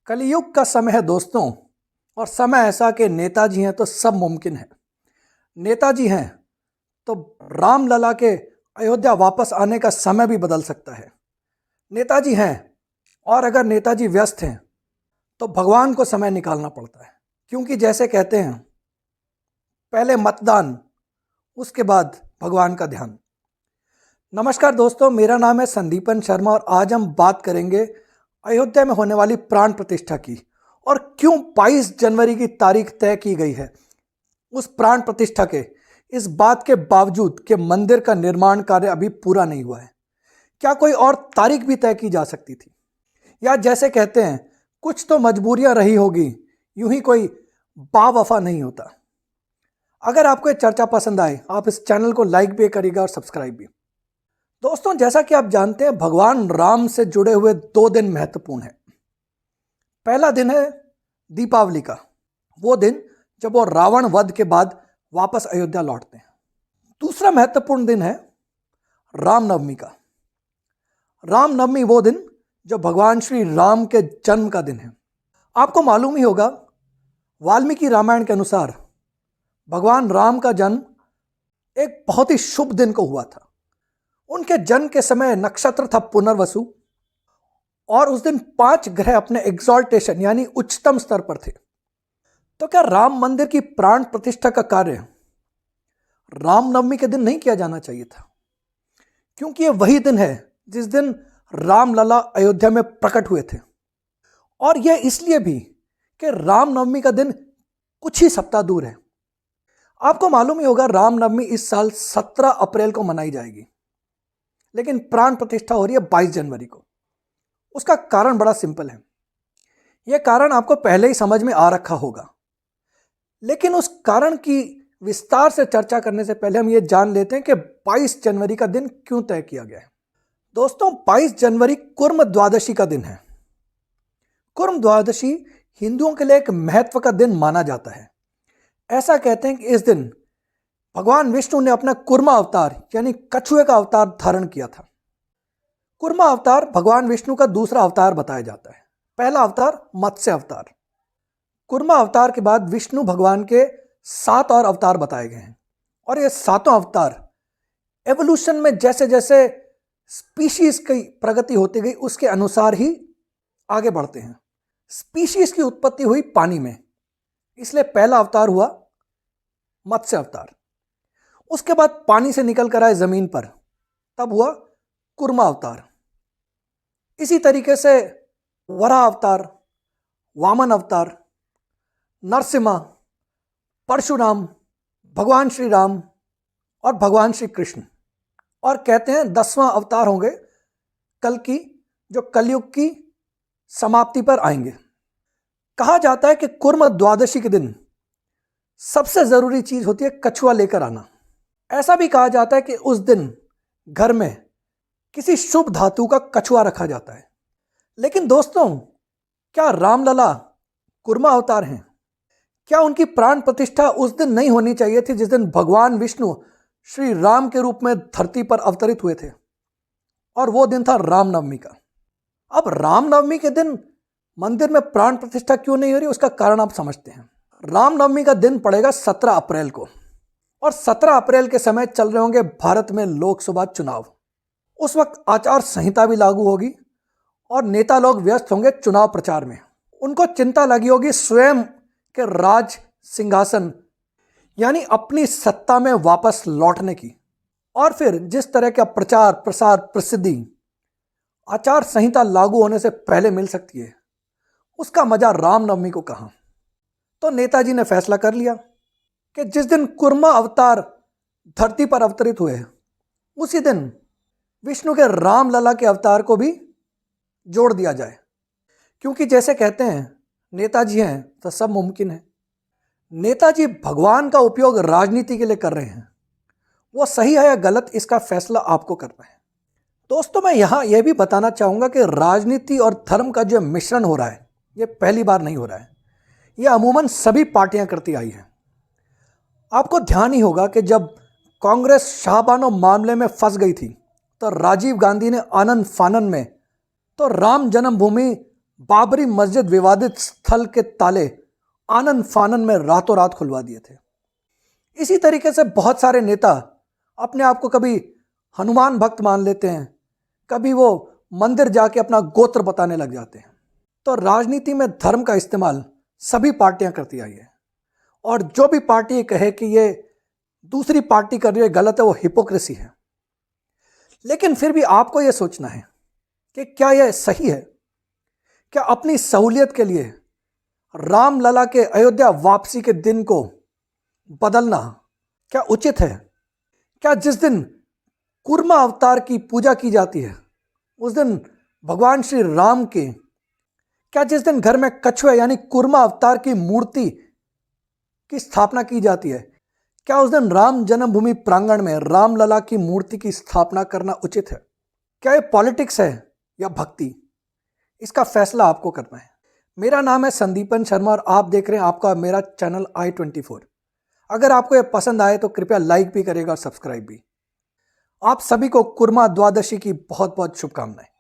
कलयुग का समय है दोस्तों, और समय ऐसा कि नेताजी हैं तो सब मुमकिन है। नेताजी हैं तो रामलला के अयोध्या वापस आने का समय भी बदल सकता है। नेताजी हैं, और अगर नेताजी व्यस्त हैं तो भगवान को समय निकालना पड़ता है, क्योंकि जैसे कहते हैं पहले मतदान, उसके बाद भगवान का ध्यान। नमस्कार दोस्तों, मेरा नाम है संदीपन शर्मा और आज हम बात करेंगे अयोध्या में होने वाली प्राण प्रतिष्ठा की और क्यों 22 जनवरी की तारीख तय की गई है। उस प्राण प्रतिष्ठा के इस बात के बावजूद कि मंदिर का निर्माण कार्य अभी पूरा नहीं हुआ है, क्या कोई और तारीख भी तय की जा सकती थी? या जैसे कहते हैं कुछ तो मजबूरियां रही होगी, यूं ही कोई बावफा नहीं होता। अगर आपको ये चर्चा पसंद आए, आप इस चैनल को लाइक भी करिएगा और सब्सक्राइब भी। दोस्तों, जैसा कि आप जानते हैं, भगवान राम से जुड़े हुए 2 दिन महत्वपूर्ण हैं। पहला दिन है दीपावली का, वो दिन जब वो रावण वध के बाद वापस अयोध्या लौटते हैं। दूसरा महत्वपूर्ण दिन है रामनवमी का। रामनवमी वो दिन जो भगवान श्री राम के जन्म का दिन है। आपको मालूम ही होगा, वाल्मीकि रामायण के अनुसार भगवान राम का जन्म एक बहुत ही शुभ दिन को हुआ था। उनके जन्म के समय नक्षत्र था पुनर्वसु, और उस दिन 5 ग्रह अपने एग्जॉल्टेशन यानी उच्चतम स्तर पर थे। तो क्या राम मंदिर की प्राण प्रतिष्ठा का कार्य रामनवमी के दिन नहीं किया जाना चाहिए था? क्योंकि ये वही दिन है जिस दिन रामलला अयोध्या में प्रकट हुए थे, और यह इसलिए भी कि रामनवमी का दिन कुछ ही सप्ताह दूर है। आपको मालूम ही होगा, रामनवमी इस साल 17 अप्रैल को मनाई जाएगी, लेकिन प्राण प्रतिष्ठा हो रही है 22 जनवरी को। उसका कारण बड़ा सिंपल है। यह कारण आपको पहले ही समझ में आ रखा होगा, लेकिन उस कारण की विस्तार से चर्चा करने से पहले हम ये जान लेते हैं कि 22 जनवरी का दिन क्यों तय किया गया है। दोस्तों, 22 जनवरी कुर्म द्वादशी का दिन है। कुर्म द्वादशी हिंदुओं के लिए एक महत्व का दिन माना जाता है। ऐसा कहते हैं कि इस दिन भगवान विष्णु ने अपना कुर्मा अवतार यानी कछुए का अवतार धारण किया था। कुर्मा अवतार भगवान विष्णु का दूसरा अवतार बताया जाता है। पहला अवतार मत्स्य अवतार। कुर्मा अवतार के बाद विष्णु भगवान के 7 और अवतार बताए गए हैं, और ये 7 अवतार एवोल्यूशन में जैसे जैसे स्पीशीज की प्रगति होती गई उसके अनुसार ही आगे बढ़ते हैं। स्पीशीज की उत्पत्ति हुई पानी में, इसलिए पहला अवतार हुआ मत्स्य अवतार। उसके बाद पानी से निकल कर आए जमीन पर, तब हुआ कुर्मा अवतार। इसी तरीके से वराह अवतार, वामन अवतार, नरसिम्हा, परशुराम, भगवान श्री राम और भगवान श्री कृष्ण, और कहते हैं 10वां अवतार होंगे कल की, जो कलयुग की समाप्ति पर आएंगे। कहा जाता है कि कुर्म द्वादशी के दिन सबसे जरूरी चीज होती है कछुआ लेकर आना। ऐसा भी कहा जाता है कि उस दिन घर में किसी शुभ धातु का कछुआ रखा जाता है। लेकिन दोस्तों, क्या रामलला कुर्मा अवतार हैं? क्या उनकी प्राण प्रतिष्ठा उस दिन नहीं होनी चाहिए थी जिस दिन भगवान विष्णु श्री राम के रूप में धरती पर अवतरित हुए थे? और वो दिन था रामनवमी का। अब रामनवमी के दिन मंदिर में प्राण प्रतिष्ठा क्यों नहीं हो रही, उसका कारण आप समझते हैं। रामनवमी का दिन पड़ेगा 17 अप्रैल को, और 17 अप्रैल के समय चल रहे होंगे भारत में लोकसभा चुनाव। उस वक्त आचार संहिता भी लागू होगी और नेता लोग व्यस्त होंगे चुनाव प्रचार में। उनको चिंता लगी होगी स्वयं के राज सिंहासन यानी अपनी सत्ता में वापस लौटने की। और फिर जिस तरह का प्रचार प्रसार प्रसिद्धि आचार संहिता लागू होने से पहले मिल सकती है, उसका मजा रामनवमी को कहां। तो नेताजी ने फैसला कर लिया कि जिस दिन कुर्मा अवतार धरती पर अवतरित हुए, उसी दिन विष्णु के रामलला के अवतार को भी जोड़ दिया जाए। क्योंकि जैसे कहते हैं नेताजी हैं तो सब मुमकिन है। नेताजी भगवान का उपयोग राजनीति के लिए कर रहे हैं। वो सही है या गलत, इसका फैसला आपको करना है। दोस्तों, मैं यहां यह भी बताना चाहूंगा कि राजनीति और धर्म का जो मिश्रण हो रहा है, यह पहली बार नहीं हो रहा है। यह अमूमन सभी पार्टियां करती आई हैं। आपको ध्यान ही होगा कि जब कांग्रेस शाहबानो मामले में फंस गई थी, तो राजीव गांधी ने आनंद फानन में तो राम जन्मभूमि बाबरी मस्जिद विवादित स्थल के ताले आनंद फानन में रातों रात खुलवा दिए थे। इसी तरीके से बहुत सारे नेता अपने आप को कभी हनुमान भक्त मान लेते हैं, कभी वो मंदिर जाके अपना गोत्र बताने लग जाते हैं। तो राजनीति में धर्म का इस्तेमाल सभी पार्टियां करती आई है, और जो भी पार्टी कहे कि ये दूसरी पार्टी कर रही है गलत है, वो हिपोक्रेसी है। लेकिन फिर भी आपको यह सोचना है कि क्या यह सही है? क्या अपनी सहूलियत के लिए रामलला के अयोध्या वापसी के दिन को बदलना क्या उचित है? क्या जिस दिन कुर्मा अवतार की पूजा की जाती है उस दिन भगवान श्री राम की, क्या जिस दिन घर में कछुए यानी कुर्मा अवतार की मूर्ति की स्थापना की जाती है, क्या उस दिन राम जन्मभूमि प्रांगण में रामलला की मूर्ति की स्थापना करना उचित है? क्या ये पॉलिटिक्स है या भक्ति? इसका फैसला आपको करना है। मेरा नाम है संदीपन शर्मा और आप देख रहे हैं आपका मेरा चैनल i24। अगर आपको यह पसंद आए तो कृपया लाइक भी करिएगा और सब्सक्राइब भी। आप सभी को कुर्मा द्वादशी की बहुत बहुत शुभकामनाएं।